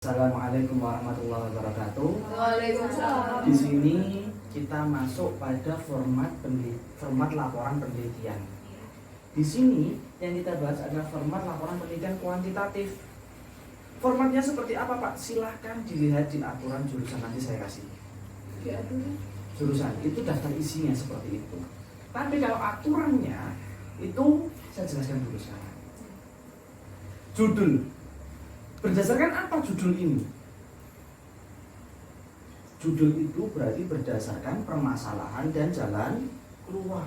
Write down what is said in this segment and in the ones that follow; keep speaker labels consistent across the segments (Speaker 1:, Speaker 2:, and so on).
Speaker 1: Assalamualaikum warahmatullahi wabarakatuh.
Speaker 2: Waalaikumsalam.
Speaker 1: Di sini kita masuk pada format laporan penelitian. Di sini yang kita bahas adalah format laporan penelitian kuantitatif. Formatnya seperti apa, Pak? Silahkan dilihat di aturan jurusan, nanti saya kasih. Jurusan itu daftar isinya seperti itu. Tapi kalau aturannya itu saya jelaskan dulu sekarang. Judul. Berdasarkan apa judul ini? Judul itu berarti berdasarkan permasalahan dan jalan keluar.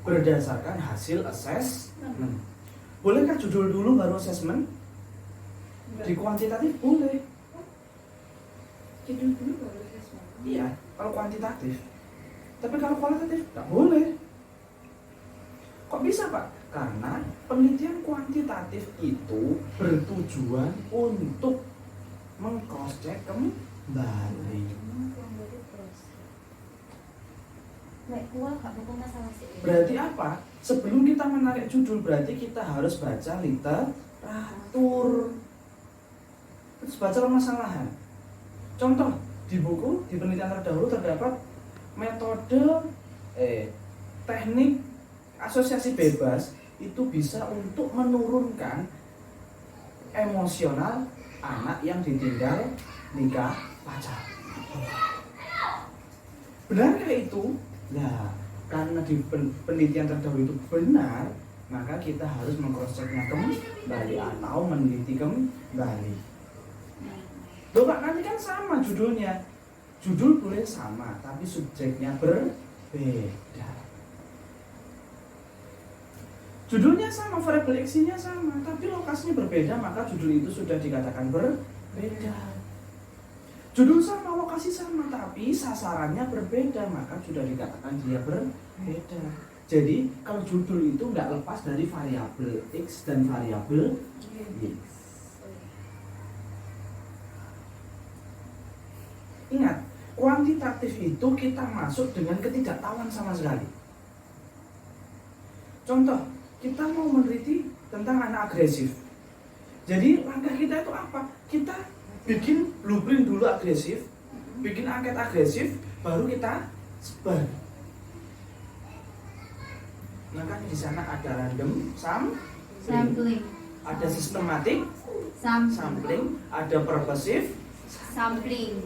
Speaker 1: Berdasarkan hasil assessment. Bolehkah judul dulu baru assessment? Di kuantitatif boleh.
Speaker 2: Judul dulu baru assessment.
Speaker 1: Iya, kalau kuantitatif. Tapi kalau kualitatif nggak boleh. Kok bisa, Pak? Karena penelitian kuantitatif itu bertujuan untuk meng-cross check kembali. Berarti apa? Sebelum kita menarik judul berarti kita harus baca literatur. Terus baca permasalahan. Contoh di buku di penelitian terdahulu terdapat metode teknik asosiasi bebas itu bisa untuk menurunkan emosional anak yang ditinggal nikah pacar. Benarkah itu? Nah, karena di penelitian terdahulu itu benar, maka kita harus meng-cross-checknya kembali atau meneliti kembali. Loh Pak, nanti kan sama judulnya. Judul boleh sama, tapi subjeknya berbeda. Judulnya sama, variabel X-nya sama, tapi lokasinya berbeda, maka judul itu sudah dikatakan berbeda. Judul sama, lokasi sama, tapi sasarannya berbeda, maka sudah dikatakan dia berbeda. Jadi, kalau judul itu nggak lepas dari variabel X dan variabel Y. Ingat, kuantitatif itu kita masuk dengan ketidaktahuan sama sekali. Contoh, kita mau meneliti tentang anak agresif. Jadi langkah kita itu apa? Kita bikin blueprint dulu agresif, bikin angket agresif, baru kita sebar. Maka di sana ada random sampling, ada sistematik sampling, ada purposive
Speaker 2: sampling.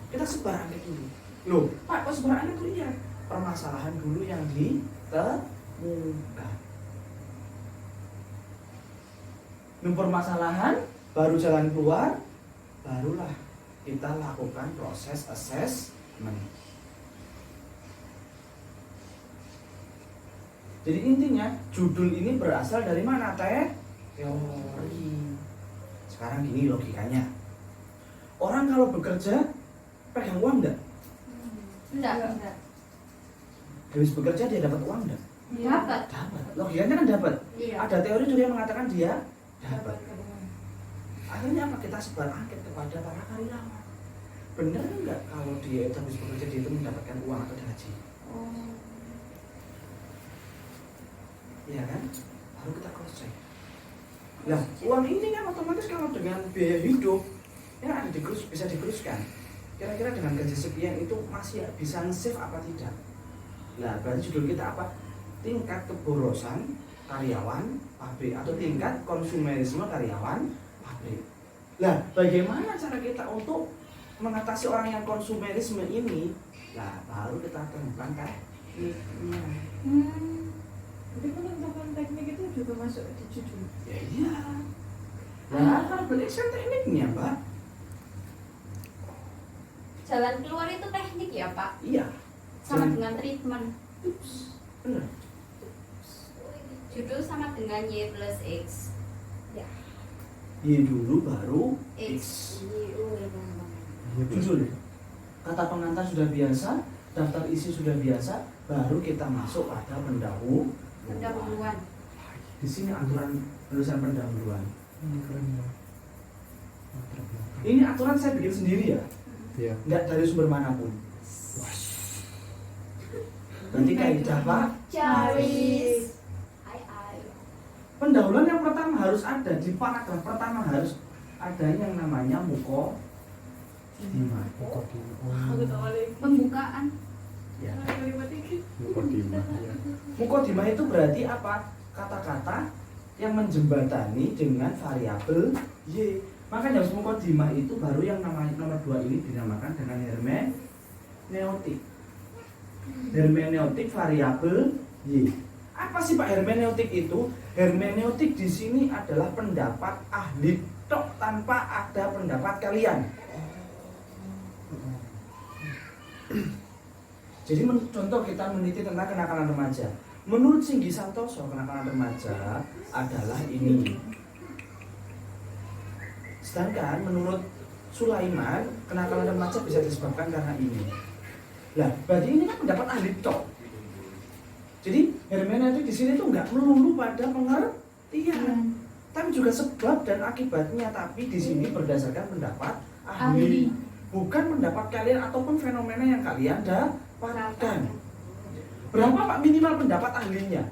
Speaker 1: Kita sebar angket dulu. Loh, Pak, kok sebar angket dulu? Iya, permasalahan dulu yang ditemukan. Permasalahan, baru jalan keluar, barulah kita lakukan proses assessment. Jadi intinya judul ini berasal dari mana? Teori. Sekarang gini logikanya. Orang kalau bekerja pegang uang enggak?
Speaker 2: Enggak.
Speaker 1: Habis bekerja dia dapat uang enggak?
Speaker 2: Dapat.
Speaker 1: Logikanya kan dapat.
Speaker 2: Iya.
Speaker 1: Ada teori juga yang mengatakan dia dapat. Akhirnya apa? Kita sebar angket kepada para karyawan. Benar enggak kalau dia habis bekerja dia itu mendapatkan uang atau gaji? Iya kan? Baru kita cross check. Nah, uang ini kan otomatis kalau dengan biaya hidup ya bisa digeruskan. Kira-kira dengan gaji sekian itu masih bisa nge-save apa tidak? Nah, berarti judul kita apa? Tingkat keborosan karyawan pabrik atau tingkat konsumerisme karyawan pabrik. Nah, bagaimana cara kita untuk mengatasi orang yang konsumerisme ini? Nah, baru kita temukan tekniknya.
Speaker 2: Jadi penentuan teknik itu juga masuk di judul.
Speaker 1: Ya iya. Nah, kalau beli kan tekniknya, Mbak.
Speaker 2: Jalan keluar itu teknik ya, Pak?
Speaker 1: Iya.
Speaker 2: Sama dengan treatment.
Speaker 1: Benar.
Speaker 2: Judul sama dengan Y plus X. Ya.
Speaker 1: Y dulu baru X. Judul. Kata pengantar sudah biasa, daftar isi sudah biasa, baru kita masuk pada pendahuluan. Di sini aturan tulisan pendahuluan. Ini aturan saya bikin sendiri ya.
Speaker 3: Iya.
Speaker 1: Nggak dari sumber manapun. Nanti kaidah Pak.
Speaker 2: Caris.
Speaker 1: Pendahuluan yang pertama harus ada di paragraf pertama, harus ada yang namanya mukodimah.
Speaker 2: Aku tahu lagi.
Speaker 3: Pembukaan.
Speaker 1: Ya.
Speaker 2: Kalimat ini.
Speaker 4: Mukodimah ya.
Speaker 1: Mukodimah itu berarti apa? Kata-kata yang menjembatani dengan variabel y. Makanya harus mukodimah itu baru yang namanya nomor 2 ini dinamakan dengan hermeneutik. Hermeneutik variabel y. Apa sih Pak hermeneutik itu? Hermeneutik di sini adalah pendapat ahli tok tanpa ada pendapat kalian. Jadi contoh kita meneliti tentang kenakalan remaja. Menurut Singgi Santoso, kenakalan remaja adalah ini. Sedangkan menurut Sulaiman, kenakalan remaja bisa disebabkan karena ini. Lah, berarti ini kan pendapat ahli tok. Jadi hermeneutik di sini tuh nggak melulu pada pengertian, tapi juga sebab dan akibatnya. Tapi di sini berdasarkan pendapat ahli, bukan pendapat kalian ataupun fenomena yang kalian dapatkan. Berapa Pak minimal pendapat ahlinya?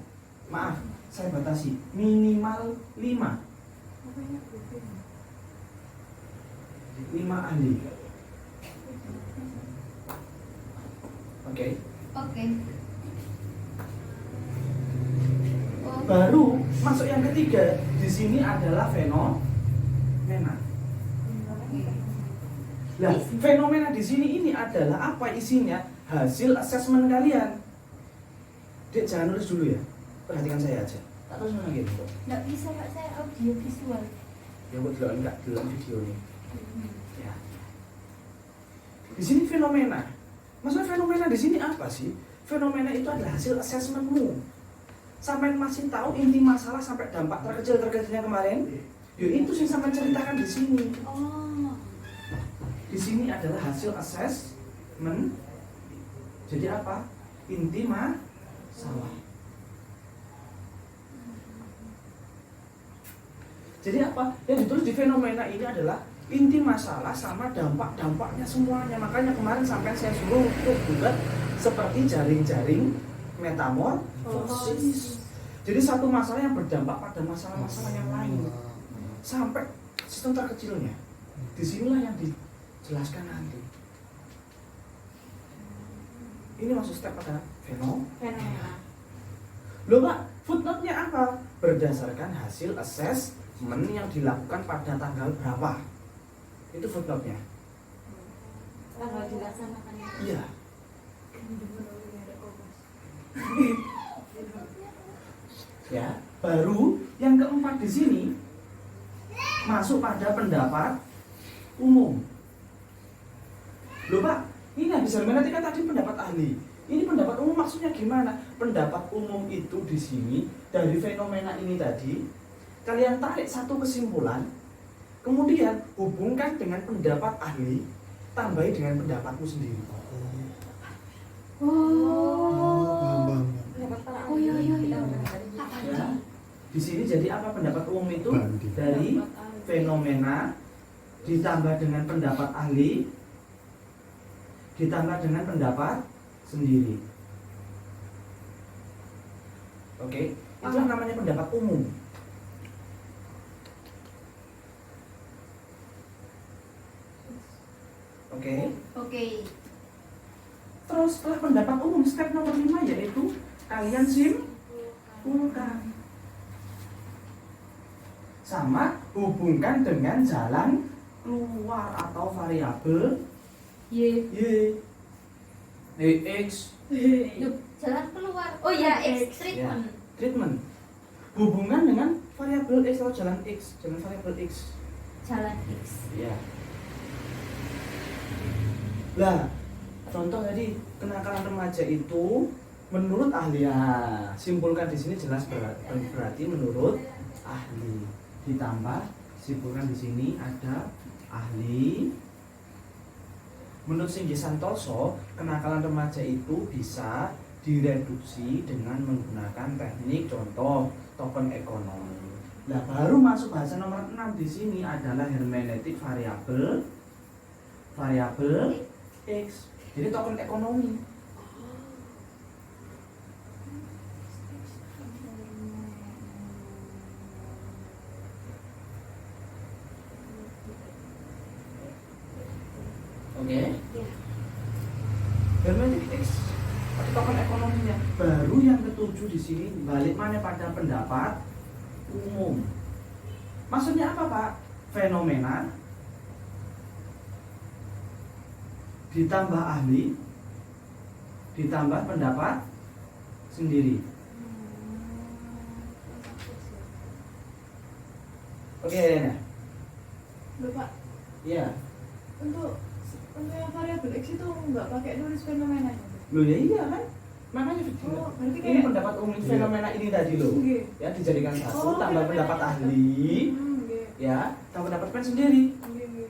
Speaker 1: Maaf, saya batasi minimal 5 ahli. Oke.
Speaker 3: Oke.
Speaker 1: Baru masuk yang ketiga, di sini adalah fenomena. Nah, fenomena di sini ini adalah apa isinya? Hasil asesmen kalian. Dek, jangan nulis dulu ya. Perhatikan saya aja. Tak terus lagi kok.
Speaker 3: Nggak bisa Pak, saya audio visual.
Speaker 1: Ya kok dulu enggak dalam video ini. Ya. Di sini fenomena. Maksudnya fenomena di sini apa sih? Fenomena itu adalah hasil asesmenmu. Sampai masih tahu inti masalah sampai dampak terkecilnya kemarin? Yo itu sih sampai ceritakan di sini.
Speaker 3: Oh.
Speaker 1: Di sini adalah hasil asesmen. Jadi apa? Inti masalah. Jadi apa? Yang ditulis di fenomena ini adalah inti masalah sama dampak-dampaknya semuanya. Makanya kemarin sampai saya suruh untuk buat seperti jaring-jaring metamorfosis. Jadi satu masalah yang berdampak pada masalah-masalah yang lain sampai sistem terkecilnya. Disinilah yang dijelaskan nanti. Ini masuk step pada fenomena. Loh Pak, footnote-nya apa? Berdasarkan hasil asesmen yang dilakukan pada tanggal berapa? Itu footnote-nya.
Speaker 3: Tanggal dilaksanakan.
Speaker 1: Iya. Ya, baru yang keempat di sini masuk pada pendapat umum. Loh Pak, ini habis hermeneutika tadi pendapat ahli. Ini pendapat umum maksudnya gimana? Pendapat umum itu di sini dari fenomena ini tadi kalian tarik satu kesimpulan, kemudian hubungkan dengan pendapat ahli, tambahi dengan pendapatmu sendiri.
Speaker 4: Paham.
Speaker 3: Oh iya.
Speaker 1: Ya. Di sini jadi apa pendapat umum itu?
Speaker 4: Banding.
Speaker 1: Dari fenomena ditambah dengan pendapat ahli ditambah dengan pendapat sendiri. Oke, itu namanya pendapat umum. Oke. Terus setelah pendapat umum, step nomor 5 yaitu kalian simpulkan. Sama hubungkan dengan jalan keluar atau variabel
Speaker 3: Y.
Speaker 1: X
Speaker 3: Loh, jalan keluar. Oh ya, X treatment.
Speaker 1: treatment. Hubungan dengan variabel X atau jalan variabel X.
Speaker 3: Jalan X.
Speaker 1: Ya. Lah, contoh tadi kenakalan remaja itu menurut ahli ya, simpulkan di sini jelas berarti menurut ahli. Ditambah simpulkan di sini ada ahli. Menurut Singgi Santoso, kenakalan remaja itu bisa direduksi dengan menggunakan teknik contoh token ekonomi. Nah, baru masuk bahasa nomor 6 di sini adalah hermeneutik variabel X. Jadi token ekonomi. Oke.
Speaker 3: Ya.
Speaker 1: Hermeneutik X atau token ekonominya. Baru yang ketujuh di sini balik mana pada pendapat umum. Maksudnya apa, Pak? Fenomena ditambah ahli ditambah pendapat sendiri. Oke, Rena.
Speaker 2: Loh Pak,
Speaker 1: Iya.
Speaker 2: untuk yang variabel X itu nggak pakai nulis fenomenanya.
Speaker 1: Loh ya iya kan? Makanya
Speaker 2: Oh, berarti
Speaker 1: ini
Speaker 2: kayak
Speaker 1: pendapat umum fenomena ini tadi loh.
Speaker 2: Nggih.
Speaker 1: Ya dijadikan satu
Speaker 2: Oh,
Speaker 1: tambah
Speaker 2: fenomena.
Speaker 1: pendapat ahli
Speaker 2: Nggih.
Speaker 1: ya, tambah pendapat pen sendiri.
Speaker 2: Nggih, nggih.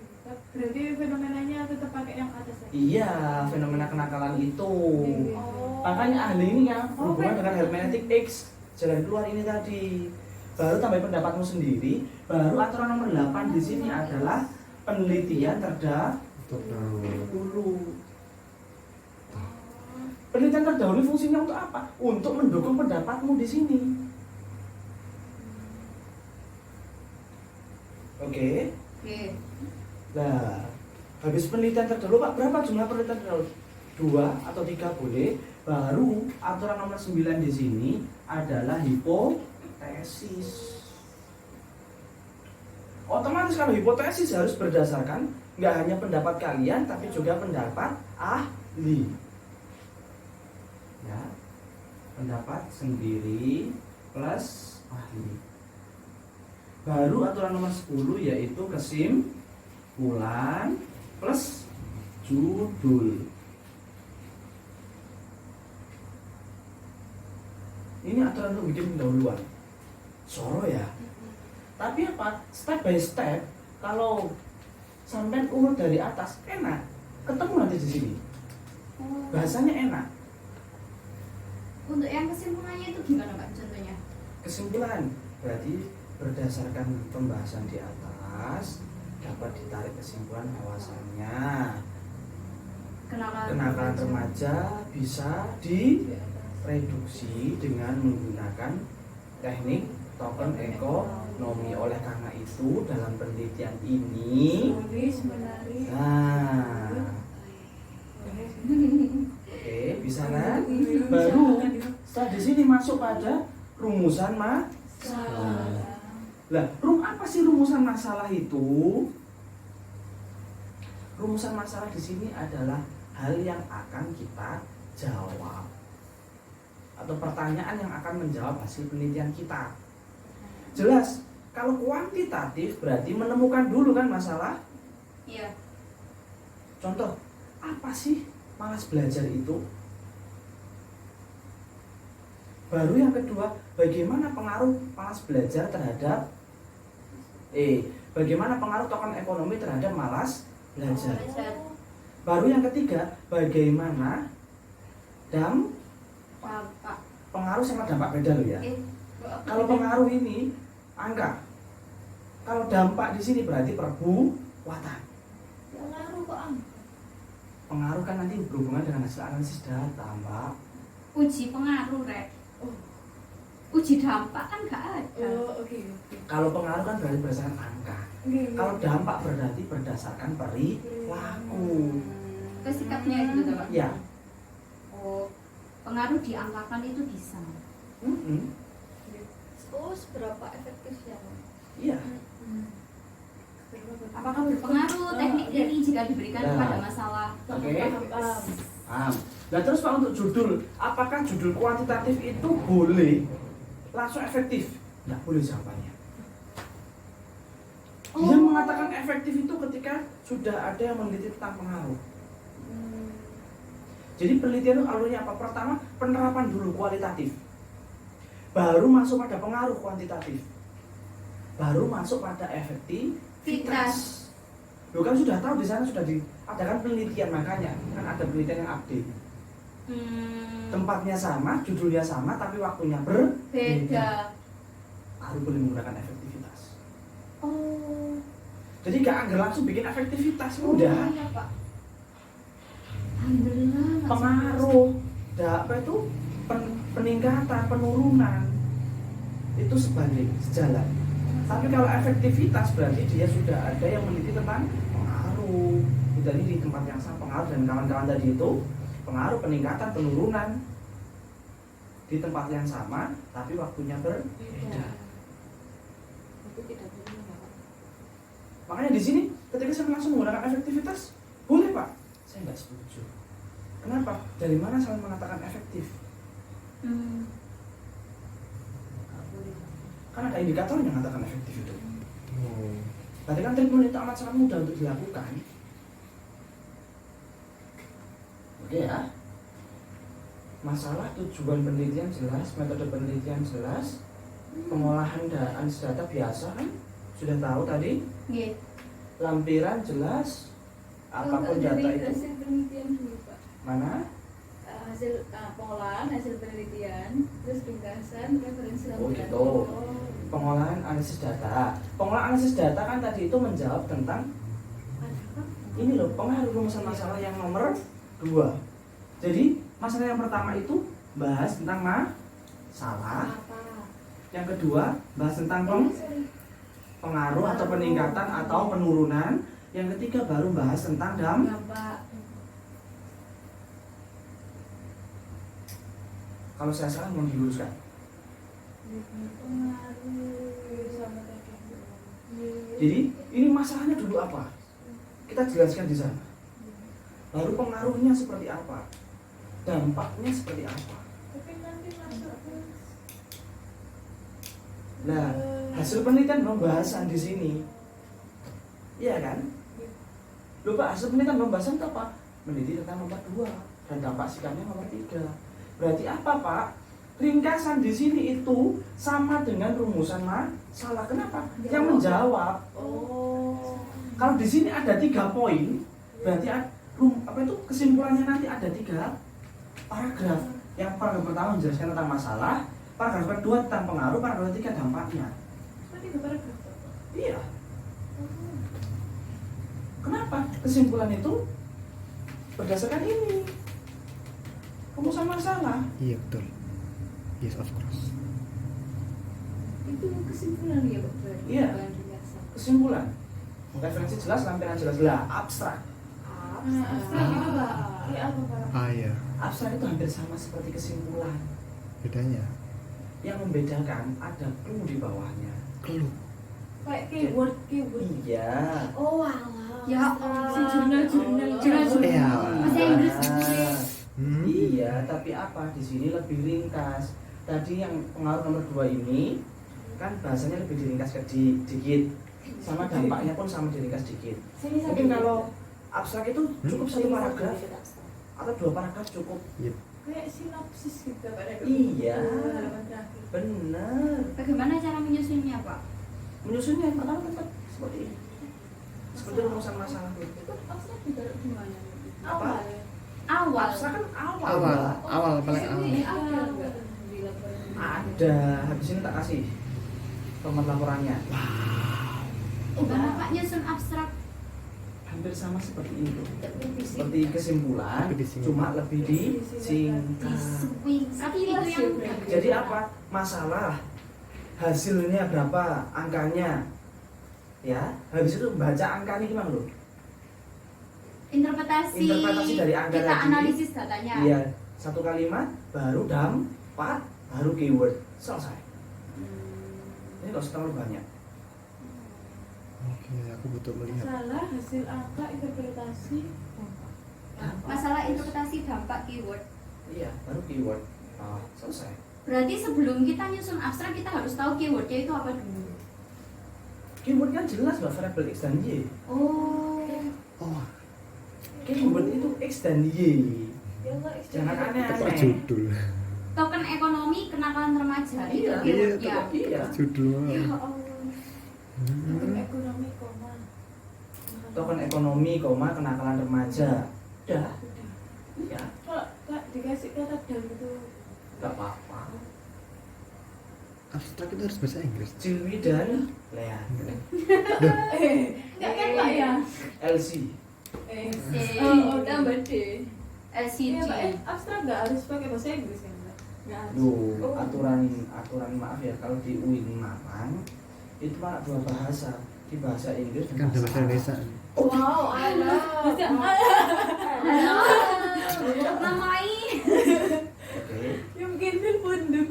Speaker 2: Berarti fenomenanya tetap pakai yang atas ya?
Speaker 1: Iya, fenomena kenakalan itu.
Speaker 2: Nggih.
Speaker 1: Makanya ahli ini yang
Speaker 2: Oh,
Speaker 1: berhubungan
Speaker 2: oke.
Speaker 1: dengan hermeneutik X jalan keluar ini tadi. Baru tambah pendapatmu sendiri, baru aturan nomor 8 di sini adalah penelitian terdahulu. Penelitian terdahulu fungsinya untuk apa? Untuk mendukung pendapatmu di sini. Oke.
Speaker 3: Oke.
Speaker 1: Nah, habis penelitian terdahulu, Pak, berapa jumlah penelitian terdahulu? 2 atau 3 boleh. Baru aturan nomor 9 di sini adalah hipotesis. Otomatis kalau hipotesis harus berdasarkan nggak hanya pendapat kalian, tapi juga pendapat ahli. Ya, pendapat sendiri plus ahli. Baru aturan nomor 10 yaitu kesimpulan plus judul. Ini aturan untuk bikin pendahuluan Soro ya. Tapi apa? Step by step. Kalau sampai urut dari atas enak, ketemu nanti di sini. Bahasanya enak.
Speaker 3: Untuk yang kesimpulannya itu gimana Pak contohnya?
Speaker 1: Kesimpulan berarti berdasarkan pembahasan di atas dapat ditarik kesimpulan bahwasannya kenakalan remaja bisa direduksi dengan menggunakan teknik token ekonomi. Oleh karena itu dalam penelitian ini
Speaker 2: Nulis, menarik.
Speaker 1: nah oke bisa kan? Baru setelah di sini masuk pada rumusan masalah. Lah, apa sih rumusan masalah itu? Rumusan masalah di sini adalah hal yang akan kita jawab atau pertanyaan yang akan menjawab hasil penelitian kita. Jelas, kalau kuantitatif berarti menemukan dulu kan masalah.
Speaker 3: Iya.
Speaker 1: Contoh, apa sih malas belajar itu? Baru yang kedua, bagaimana pengaruh malas belajar terhadap bagaimana pengaruh token ekonomi terhadap malas belajar. Baru yang ketiga, bagaimana
Speaker 3: Bapak.
Speaker 1: pengaruh sama dampak beda loh ya. Kalau pengaruh ini angka, kalau dampak di sini berarti perbuatan.
Speaker 2: Pengaruh kok ang?
Speaker 1: Pengaruh kan nanti berhubungan dengan hasil analisis data, Mbak.
Speaker 3: Uji pengaruh Rek.
Speaker 2: Oh,
Speaker 3: Uji dampak kan nggak ada.
Speaker 2: oke.
Speaker 1: Kalau pengaruh kan berarti berdasarkan angka.
Speaker 2: Nggih,
Speaker 1: Kalau
Speaker 2: nggih.
Speaker 1: dampak berarti berdasarkan perilaku.
Speaker 3: Kesikapnya itu betul Pak?
Speaker 1: Ya.
Speaker 3: Oh, pengaruh diangkakan itu bisa.
Speaker 1: Mm-mm.
Speaker 5: Oh, seberapa efektifnya?
Speaker 1: Iya.
Speaker 3: Apakah berpengaruh teknik ini jika diberikan
Speaker 1: Nah.
Speaker 3: pada masalah?
Speaker 1: Oke.
Speaker 2: Paham.
Speaker 1: Nah terus Pak untuk judul, apakah judul kuantitatif itu boleh langsung efektif? Nggak boleh jawabannya. Dia mengatakan efektif itu ketika sudah ada yang meneliti tentang pengaruh. Jadi penelitian itu alurnya apa? Pertama penerapan dulu kualitatif, baru masuk pada pengaruh kuantitatif, baru masuk pada efektivitas. Lo kan sudah tahu di sana sudah diadakan penelitian, makanya kan ada penelitian yang update. Tempatnya sama, judulnya sama, tapi waktunya berbeda.
Speaker 3: Beda.
Speaker 1: Baru boleh menggunakan efektivitas.
Speaker 3: Oh.
Speaker 1: Jadi gak anggar langsung bikin efektivitas, udah.
Speaker 3: Iya, Pak. Alhamdulillah. nggak
Speaker 1: Pengaruh, apa itu peningkatan, penurunan itu sebanding, sejalan. Tapi kalau efektivitas berarti dia sudah ada yang meneliti tentang pengaruh, dari di tempat yang sama. Pengaruh dan kawan-kawan tadi itu pengaruh peningkatan penurunan di tempat yang sama tapi waktunya berbeda.
Speaker 5: Itu tidak boleh Pak.
Speaker 1: Makanya di sini ketika saya langsung menggunakan efektivitas, boleh Pak? Saya nggak setuju. Kenapa? Dari mana saya mengatakan efektif?
Speaker 5: Nggak boleh.
Speaker 1: Kan ada indikator yang mengatakan efektif itu.
Speaker 4: Oh.
Speaker 1: Berarti kan treatment itu amat sangat mudah untuk dilakukan. Oke ya. Masalah tujuan penelitian jelas, metode penelitian jelas, pengolahan data biasa kan sudah tahu tadi.
Speaker 3: Nggih.
Speaker 1: Lampiran jelas, apapun
Speaker 5: Kalau
Speaker 1: data
Speaker 5: dari
Speaker 1: itu.
Speaker 5: hasil penelitian dulu Pak.
Speaker 1: Mana?
Speaker 5: Hasil pengolahan, hasil penelitian, terus ringkasan, referensi
Speaker 1: Oh,
Speaker 5: lampiran.
Speaker 1: gitu. Pengolahan analisis data. Pengolahan analisis data kan tadi itu menjawab tentang ini loh, pengaruh rumusan masalah yang nomor 2. Jadi masalah yang pertama itu bahas tentang masalah.
Speaker 5: Apa?
Speaker 1: Yang kedua bahas tentang pengaruh atau peningkatan atau penurunan. Yang ketiga baru bahas tentang
Speaker 5: Dampak.
Speaker 1: Kalau saya salah mau diluruskan.
Speaker 5: Pengaruh sama tadi.
Speaker 1: Jadi ini masalahnya dulu apa? Kita jelaskan di sana. Baru pengaruhnya seperti apa? Dampaknya seperti apa?
Speaker 2: Tapi nanti masuk ke
Speaker 1: Nah, hasil penelitian pembahasan di sini. Iya kan? Loh Pak, hasil penelitian pembahasan itu apa? Meneliti tentang nomor 2 dan dampak sikapnya nomor 3. Berarti apa Pak? Ringkasan di sini itu sama dengan rumusan masalah. Kenapa? Yang menjawab.
Speaker 5: Oh.
Speaker 1: Kalau di sini ada 3 poin, berarti apa itu kesimpulannya nanti ada 3 paragraf. Yang paragraf pertama menjelaskan tentang masalah, paragraf kedua tentang pengaruh, paragraf ketiga dampaknya.
Speaker 2: tadi paragraf.
Speaker 1: Iya. Kenapa? Kesimpulan itu berdasarkan ini rumusan masalah.
Speaker 4: Iya betul. Yes of course.
Speaker 5: Itu kesimpulan ya Pak berarti.
Speaker 1: Iya.
Speaker 5: Bukan ringkasan.
Speaker 1: Kesimpulan. Referensi jelas, lampiran jelas. Lah, abstrak.
Speaker 2: Abstrak itu Pak. Iya apa Pak?
Speaker 4: Ah iya.
Speaker 1: Abstrak itu hampir sama seperti kesimpulan.
Speaker 4: Bedanya
Speaker 1: Yang membedakan ada clue di bawahnya.
Speaker 4: clue.
Speaker 2: Kayak keyword.
Speaker 1: Iya.
Speaker 5: Oh alah.
Speaker 3: Ya,
Speaker 2: Si jurnal.
Speaker 4: Iya.
Speaker 3: Bahasa Inggris.
Speaker 1: Iya, tapi apa? Di sini lebih ringkas. Tadi yang pengaruh nomor 2 ini kan bahasanya lebih diringkas dikit. Sama dampaknya pun sama diringkas dikit. Mungkin kalau abstrak itu cukup 1 paragraf atau 2 paragraf cukup.
Speaker 2: Kayak sinopsis gitu pada
Speaker 1: Iya.
Speaker 2: halaman terakhir.
Speaker 1: Benar.
Speaker 3: Bagaimana cara menyusunnya, Pak?
Speaker 1: Menyusunnya yang pertama tetap seperti ini. Seperti rumusan masalah itu.
Speaker 5: Itu abstrak ditaruh di mana?
Speaker 1: Apa?
Speaker 3: Awal.
Speaker 1: Abstrak kan awal.
Speaker 4: Awal,
Speaker 1: Mbak.
Speaker 4: awal paling awal.
Speaker 5: Ini ada nggak di laporan?
Speaker 1: Ada. Habis ini tak kasih format laporannya.
Speaker 3: Gimana Pak nyusun abstrak?
Speaker 1: Hampir sama seperti itu.
Speaker 5: Seperti
Speaker 1: Seperti kesimpulan,
Speaker 4: Tapi disingkat.
Speaker 1: cuma lebih disingkat.
Speaker 3: Tapi itu yang
Speaker 1: Jadi apa? Masalah hasilnya berapa, angkanya, ya. Habis itu baca angkanya gimana loh?
Speaker 3: interpretasi
Speaker 1: Dari angka
Speaker 3: kita
Speaker 1: tadi.
Speaker 3: analisis datanya.
Speaker 1: Iya, 1 kalimat, baru dampak, baru keyword, selesai. Ini nggak usah terlalu banyak.
Speaker 4: Oke, aku butuh melihat.
Speaker 2: Salah hasil angka interpretasi dampak.
Speaker 3: Masalah interpretasi dampak keyword.
Speaker 1: Iya, baru keyword, selesai.
Speaker 3: Berarti sebelum kita nyusun abstrak kita harus tahu keywordnya itu apa dulu.
Speaker 1: Keyword kan jelas mbak, variable x dan y.
Speaker 3: Oh.
Speaker 4: Oh,
Speaker 1: Keyword itu x dan y.
Speaker 5: Ya Allah,
Speaker 1: Jangan
Speaker 4: tetap
Speaker 1: aneh-aneh.
Speaker 4: judul.
Speaker 3: Token ekonomi kenakalan remaja itu
Speaker 1: Iya,
Speaker 3: keywordnya.
Speaker 1: Iya.
Speaker 4: Judul.
Speaker 5: Ya Allah.
Speaker 2: Token ekonomi koma.
Speaker 1: Token ekonomi, kenakalan remaja. Udah.
Speaker 2: Udah.
Speaker 1: Iya.
Speaker 2: Kalau nggak dikasih kata dan itu
Speaker 1: Gak apa-apa.
Speaker 4: Abstrak itu harus bahasa Inggris.
Speaker 1: Cilwi dan Lea.
Speaker 2: nggak kan Pak ya?
Speaker 1: LC.
Speaker 5: Tambah D.
Speaker 3: LCG.
Speaker 2: Iya Pak, abstrak nggak harus pakai bahasa Inggris kan Pak? Nggak harus.
Speaker 1: Duh,
Speaker 5: Oh.
Speaker 1: aturan maaf ya, kalau di UIN Malang itu Pak 2 bahasa. di bahasa Inggris
Speaker 4: Kan ada bahasa Indonesia.
Speaker 5: Wow, ada.
Speaker 3: Namai.
Speaker 1: Oke.
Speaker 2: Yung kindle punduk.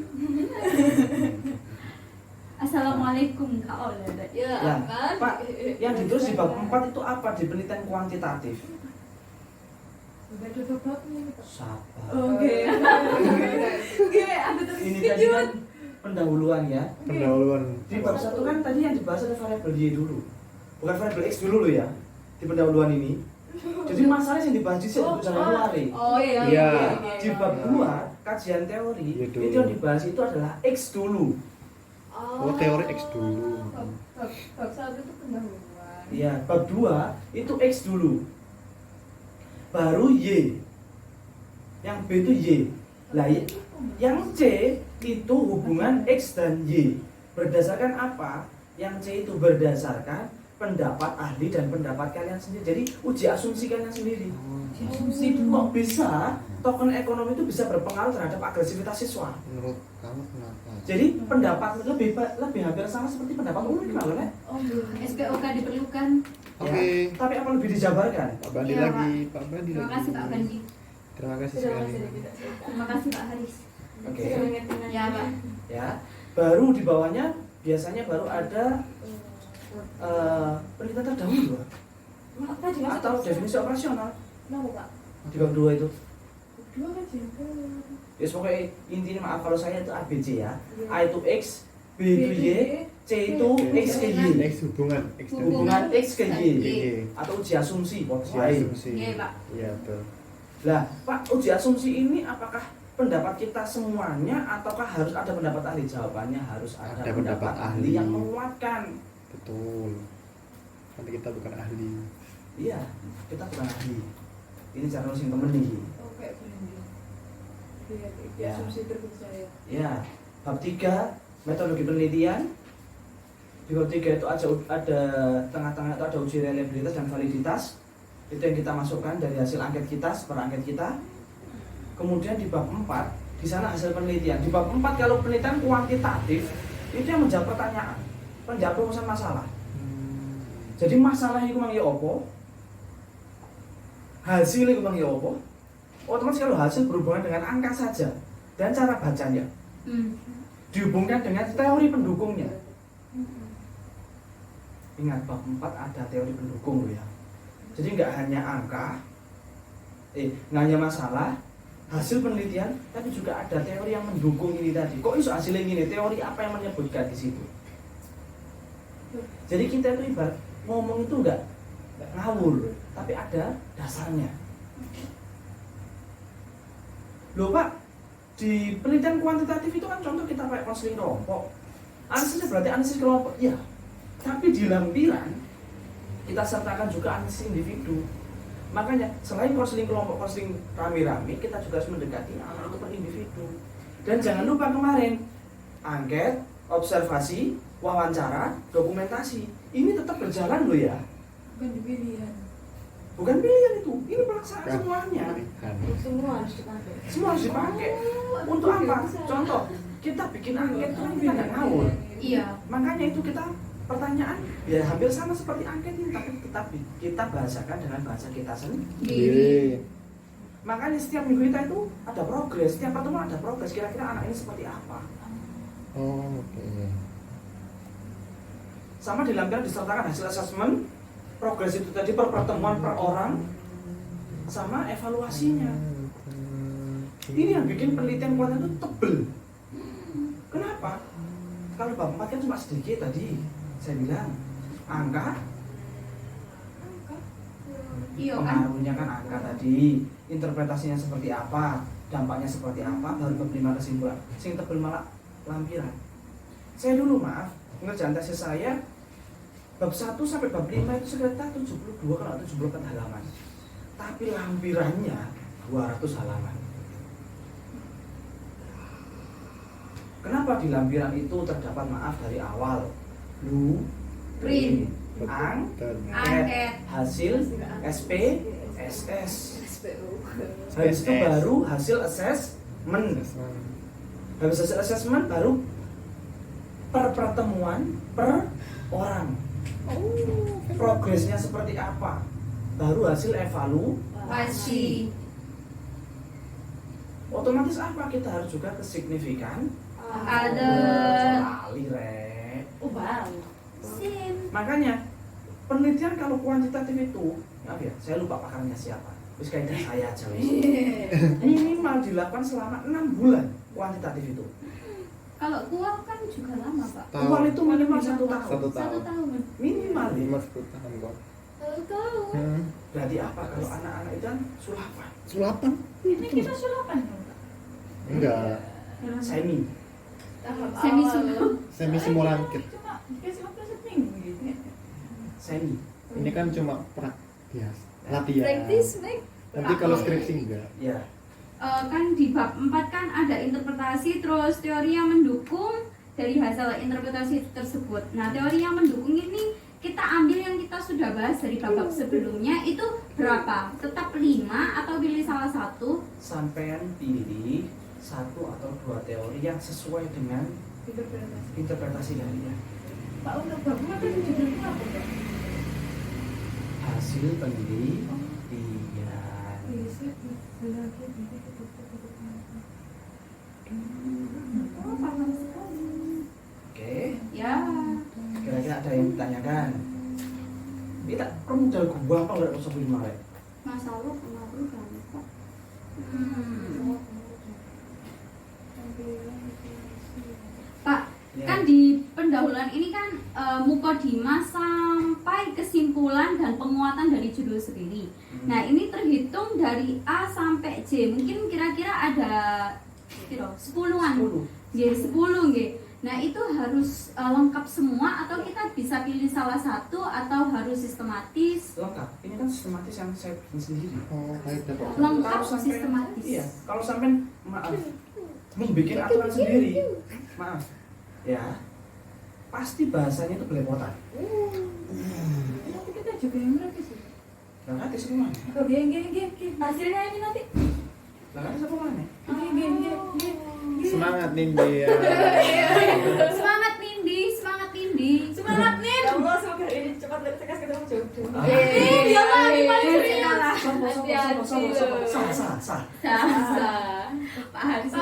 Speaker 3: Assalamualaikum Kak Oleh.
Speaker 5: Ya,
Speaker 1: Ya,
Speaker 5: kan?
Speaker 1: Pak, yang ditulis di bab 4 itu apa di penelitian kuantitatif?
Speaker 2: Udah tutup babnya.
Speaker 1: Sabar.
Speaker 2: Oke. Oke, ada
Speaker 1: Ini tadi kan pendahuluan ya.
Speaker 4: Pendahuluan.
Speaker 1: Di bab 1 kan tadi yang dibahas ada variabel Y dulu. Bukan variabel X dulu loh ya. Di pendahuluan ini. Jadi masalahnya yang dibahas di sini itu Januari.
Speaker 5: Oh iya.
Speaker 4: Iya.
Speaker 1: Di bab 2 kajian teori
Speaker 4: Iya,
Speaker 1: itu
Speaker 4: dulu.
Speaker 1: yang dibahas itu adalah X dulu.
Speaker 4: Oh, teori X dulu.
Speaker 5: Bab satu itu pendahuluan.
Speaker 1: Iya, bab 2 itu X dulu. Baru Y. Yang B itu Y. Lah, yang C itu hubungan X dan Y. Berdasarkan apa? Yang C itu berdasarkan pendapat ahli dan pendapat kalian sendiri. Jadi uji asumsi kalian sendiri. Asumsi itu kok bisa token ekonomi itu bisa berpengaruh terhadap agresivitas siswa.
Speaker 4: Menurut kamu kenapa?
Speaker 1: Jadi pendapat lebih hampir sama seperti pendapat umum kenapa kan?
Speaker 5: Oh iya.
Speaker 3: SPOK diperlukan.
Speaker 4: Oke.
Speaker 1: Ya, tapi apa lebih dijabarkan?
Speaker 4: Pak Bandi
Speaker 3: Iya,
Speaker 4: lagi, Pak Bandi
Speaker 3: Terima
Speaker 4: lagi.
Speaker 3: kasih Pak Bandi.
Speaker 4: Terima kasih
Speaker 5: Terima
Speaker 4: sekali.
Speaker 5: kasih kita cerita.
Speaker 3: Terima kasih Pak Haris.
Speaker 1: Oke.
Speaker 3: Ya Pak.
Speaker 1: Ya, baru di bawahnya biasanya baru ada penelitian terdahulu
Speaker 5: Tadi masuk
Speaker 1: atau definisi operasional
Speaker 5: Kenapa, Pak?
Speaker 1: di bab 2 itu.
Speaker 2: Dua kan jengkel.
Speaker 1: Ya pokoknya intinya maaf kalau saya itu ABC ya.
Speaker 5: Iya.
Speaker 1: A itu X, B itu Y, C itu X ke Y.
Speaker 4: X hubungan X dan
Speaker 1: Hubungan X ke Y
Speaker 4: Y.
Speaker 1: atau uji asumsi
Speaker 4: Uji
Speaker 1: lain.
Speaker 4: asumsi.
Speaker 3: Iya, Pak.
Speaker 4: Iya, betul.
Speaker 1: Lah, Pak, uji asumsi ini apakah pendapat kita semuanya ataukah harus ada pendapat ahli? Jawabannya harus ada,
Speaker 4: Ada
Speaker 1: pendapat
Speaker 4: pendapat
Speaker 1: ahli
Speaker 4: ahli.
Speaker 1: yang menguatkan.
Speaker 4: Betul. Nanti kita bukan ahli.
Speaker 1: Iya, kita bukan ahli. Ini cara nulis yang temen nih.
Speaker 5: Oh, kayak branding. Iya,
Speaker 1: Ya.
Speaker 5: asumsi terpercaya.
Speaker 1: Ya, bab 3 metodologi penelitian. Di bab 3 itu ada tengah-tengah itu ada uji reliabilitas dan validitas. Itu yang kita masukkan dari hasil angket kita, per angket kita. Kemudian di bab 4 di sana hasil penelitian. Di bab 4 kalau penelitian kuantitatif itu yang menjawab pertanyaan, menjawab rumusan masalah. Jadi masalah itu mang ya opo? Hasil itu mang ya opo? Otomatis kalau hasil berhubungan dengan angka saja dan cara bacanya dihubungkan dengan teori pendukungnya. Ingat bab 4 ada teori pendukung loh ya. Jadi nggak hanya angka, nggak hanya masalah, hasil penelitian, tapi juga ada teori yang mendukung ini tadi. Kok iso hasilnya gini? Teori apa yang menyebutkan di situ? Jadi kita itu ibarat ngomong itu nggak ngawur, tapi ada dasarnya. Loh Pak, di penelitian kuantitatif itu kan contoh kita pakai konseling kelompok. Analisisnya berarti analisis kelompok, ya. Tapi di lampiran kita sertakan juga analisis individu. Makanya selain konseling kelompok, konseling rame-rame, kita juga harus mendekati anak itu per individu. Dan jangan lupa kemarin angket, observasi, wawancara, dokumentasi. Ini tetap berjalan loh ya.
Speaker 2: Bukan pilihan.
Speaker 1: Bukan pilihan itu, ini pelaksanaan semuanya.
Speaker 5: Semua harus dipakai.
Speaker 1: Semua harus dipakai. Untuk apa? Contoh, kita bikin angket itu kan kita nggak ngawur.
Speaker 3: Iya.
Speaker 1: Makanya itu kita pertanyaan ya hampir sama seperti angket ini, tapi tetap kita bahasakan dengan bahasa kita sendiri. Makanya setiap minggu kita itu ada progres, setiap pertemuan ada progres. Kira-kira anak ini seperti apa?
Speaker 4: Oh, oke.
Speaker 1: Sama di lampiran disertakan hasil asesmen, progres itu tadi per pertemuan per orang, sama evaluasinya. Ini yang bikin penelitian kuantitatif itu tebel. Kenapa? Kalau bab 4 kan cuma sedikit tadi. Saya bilang angka
Speaker 3: Iya kan?
Speaker 1: pengaruhnya kan angka tadi, interpretasinya seperti apa, dampaknya seperti apa, baru bab 5 kesimpulan. Sing tebel malah lampiran. Saya dulu maaf, ngerjain tesis saya bab 1 sampai bab 5 itu sekitar 72 kalau 74 halaman. Tapi lampirannya 200 halaman. Kenapa di lampiran itu terdapat maaf dari awal?
Speaker 3: Print.
Speaker 1: Angket, hasil, SP, SS.
Speaker 5: SPU.
Speaker 1: Habis itu baru hasil assessment. Habis hasil assessment baru per pertemuan per orang. Progresnya seperti apa? Baru hasil evaluasi. Otomatis apa? Kita harus juga ke signifikan.
Speaker 3: Ada.
Speaker 1: Lali rek.
Speaker 5: Wow.
Speaker 3: Sim.
Speaker 1: Makanya penelitian kalau kuantitatif itu, maaf ya, saya lupa pakarnya siapa. Terus kaidah saya aja wis. Minimal dilakukan selama 6 bulan kuantitatif itu.
Speaker 3: Kalau kual kan juga lama, Pak.
Speaker 1: Kual itu minimal 1 tahun.
Speaker 4: 1 tahun.
Speaker 3: 1 tahun.
Speaker 1: Minimal ya.
Speaker 4: 10 tahun kok.
Speaker 3: 1 tahun.
Speaker 1: Berarti apa kalau anak-anak itu kan sulapan,
Speaker 4: Sulapan?
Speaker 2: Ini kita sulapan ya, Pak?
Speaker 4: Enggak.
Speaker 1: semi.
Speaker 3: Semi sulap.
Speaker 4: Semi simulankit.
Speaker 2: Cuma dikasih waktu seminggu gitu ya.
Speaker 1: Semi.
Speaker 4: Ini kan cuma praktis, latihan.
Speaker 3: Praktis, Mek.
Speaker 4: Nanti kalau skripsi enggak.
Speaker 1: Ya.
Speaker 3: Kan di bab 4 kan ada interpretasi, terus teori yang mendukung dari hasil interpretasi tersebut. Nah, teori yang mendukung ini kita ambil yang kita sudah bahas dari bab sebelumnya, itu berapa? Tetap 5 atau pilih salah satu?
Speaker 1: Sampean pilih 1 atau 2 teori yang sesuai dengan interpretasi kalian.
Speaker 2: Pak, untuk bab 4 itu judulnya apa, Pak?
Speaker 1: Hasil penelitian.
Speaker 3: Oh, paham sekali.
Speaker 1: Oke.
Speaker 3: Ya.
Speaker 1: Kira-kira ada yang ditanyakan? Kita permudah gua apa enggak usah beli marek.
Speaker 3: Masalah pengaruh kan, Pak. Pak,
Speaker 1: Ya.
Speaker 3: kan di pendahuluan ini kan mukodimah sampai kesimpulan dan penguatan dari judul sendiri. Nah, ini terhitung dari A sampai J. Mungkin kira-kira ada 10-an.
Speaker 1: 10.
Speaker 3: Nggih, 10 nggih. Nah, itu harus lengkap semua atau kita bisa pilih salah satu atau harus sistematis?
Speaker 1: Lengkap. Ini kan sistematis yang saya bikin sendiri.
Speaker 4: Oh, baik dah, Pak.
Speaker 3: Lengkap
Speaker 1: Kalau sampai-
Speaker 3: sistematis.
Speaker 1: Iya. Kalau sampai maaf membuat aturan sendiri, maaf ya, pasti bahasanya itu belepotan.
Speaker 2: Nanti kita juga yang merakis ya.
Speaker 1: Lah kan itu mana?
Speaker 2: Oh, geng.
Speaker 3: Hasilnya ini nanti.
Speaker 1: Lah kan itu mana?
Speaker 2: Geng.
Speaker 4: Semangat Nindi ya.
Speaker 3: Semangat Nindi, semangat Nindi.
Speaker 2: Semangat nih.
Speaker 5: Ya Allah, semoga ini cepat lekas ketemu jodoh.
Speaker 3: Ya Allah, gimana
Speaker 1: Sah.
Speaker 3: Pak Haris.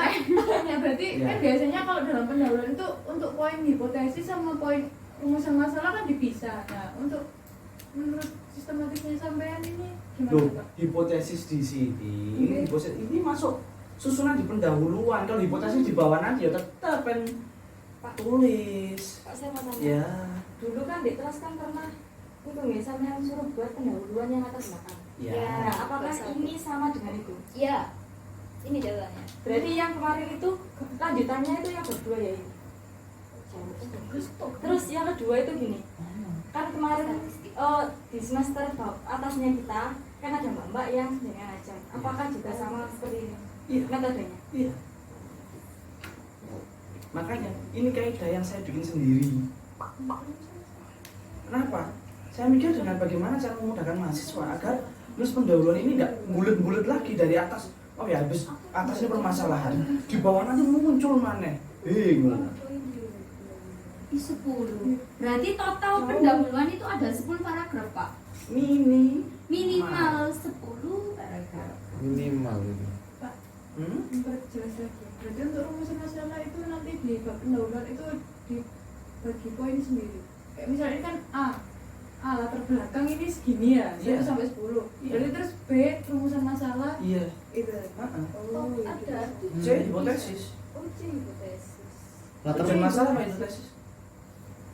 Speaker 2: Ya berarti
Speaker 1: Ya.
Speaker 2: kan biasanya kalau dalam pendahuluan itu untuk poin hipotesis sama poin rumusan masalah kan dipisah. Nah, untuk menurut sistematisnya sampean ini gimana,
Speaker 1: Loh,
Speaker 2: Pak?
Speaker 1: hipotesis di sini,
Speaker 2: Oke.
Speaker 1: hipotesis ini masuk susunan di pendahuluan. Kalau hipotesis di bawah nanti ya tetap kan
Speaker 5: Pak.
Speaker 1: tulis.
Speaker 5: Pak, saya mau tanya.
Speaker 1: Ya,
Speaker 5: Dulu kan di kelas kan pernah itu nggak sama yang suruh buat pendahuluan yang atas belakang.
Speaker 1: ya.
Speaker 5: Nah, apakah ini sama dengan itu?
Speaker 3: Ya, ini jawabannya.
Speaker 5: Berarti yang kemarin itu lanjutannya itu yang berdua ya ini. Terus yang kedua itu gini, kan kemarin di semester atasnya kita kan ada mbak-mbak yang dengan aja. Apakah juga sama seperti ini
Speaker 1: Iya.
Speaker 5: metodenya?
Speaker 1: Iya. Makanya ini kaidah yang saya bikin sendiri. Kenapa? Saya mikir dengan bagaimana cara memudahkan mahasiswa agar terus pendahuluan ini nggak bulat-bulat lagi dari atas. Oh ya, habis atas ini permasalahan, di bawah nanti muncul mana? Bingung.
Speaker 3: 10. Berarti total pendahuluan itu ada 10 paragraf, Pak. Minimal 10 paragraf.
Speaker 4: Minimal itu.
Speaker 2: Memperjelas lagi. Berarti untuk rumusan masalah itu nanti di bab pendahuluan itu dibagi poin sendiri. Kayak misalnya ini kan A latar belakang ini segini ya, 1
Speaker 1: Iya.
Speaker 2: sampai 10.
Speaker 1: Iya.
Speaker 2: Jadi terus B rumusan masalah
Speaker 1: Iya.
Speaker 2: itu.
Speaker 1: Heeh.
Speaker 2: Oh, gitu.
Speaker 1: C hipotesis.
Speaker 5: Oh, hipotesis.
Speaker 4: Latar
Speaker 1: Tujuan masalah apa hipotesis?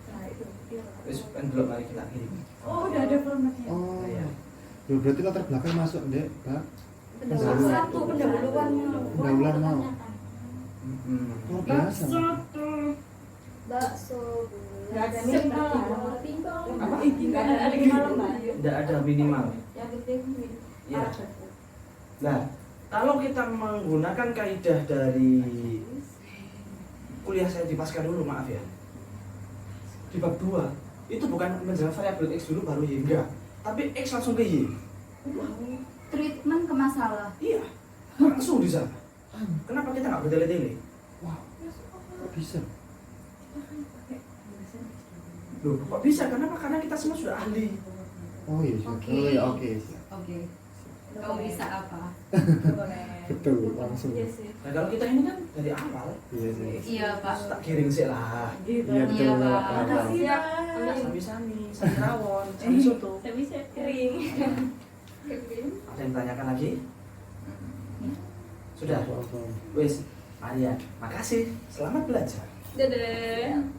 Speaker 2: Nah, itu. Iya.
Speaker 1: Wis belum mari kita kirim.
Speaker 2: Oh, udah ada formatnya.
Speaker 4: Oh.
Speaker 1: Iya.
Speaker 4: Loh, berarti latar belakang masuk, Dek, Pak.
Speaker 5: Pendahuluan satu, pendahuluannya.
Speaker 4: Pendahuluan mau.
Speaker 1: Mm-mm.
Speaker 4: Oh, biasa.
Speaker 3: Bakso.
Speaker 5: Nggak ada minimal lah.
Speaker 1: Apa?
Speaker 5: Nggak ada minimal mbak.
Speaker 1: Tidak ada minimal.
Speaker 5: Yang penting
Speaker 1: Ya. Nah, kalau kita menggunakan kaidah dari kuliah saya di pasca dulu, maaf ya. Di bab 2, itu bukan menjelaskan variabel X dulu baru Y, enggak. Tapi X langsung ke Y.
Speaker 3: Treatment ke masalah.
Speaker 1: Iya, langsung di sana. Kenapa kita nggak bertele-tele?
Speaker 4: Wow, kok bisa?
Speaker 1: Loh, kok bisa? Kenapa? Karena kita semua sudah ahli.
Speaker 4: Oh iya.
Speaker 3: Oke.
Speaker 4: Oh iya, oke.
Speaker 3: Oke. Kamu bisa apa?
Speaker 4: Betul, langsung.
Speaker 5: Iya sih.
Speaker 1: Nah kalau kita ini kan dari awal,
Speaker 4: Iya sih.
Speaker 3: Iya Pak.
Speaker 1: tak giring sih lah.
Speaker 5: Gitu.
Speaker 4: Iya betul.
Speaker 3: Iya, Pak.
Speaker 4: Pak.
Speaker 2: Makasih,
Speaker 5: Siap.
Speaker 2: Pak.
Speaker 5: Amin.
Speaker 1: Sami-sami, sami rawon, sami soto.
Speaker 2: Saya bisa
Speaker 5: Kering.
Speaker 1: Ada yang tanyakan lagi? Sudah?
Speaker 4: Langsung.
Speaker 1: Wes, Maria, makasih. Selamat belajar.
Speaker 5: Dadah.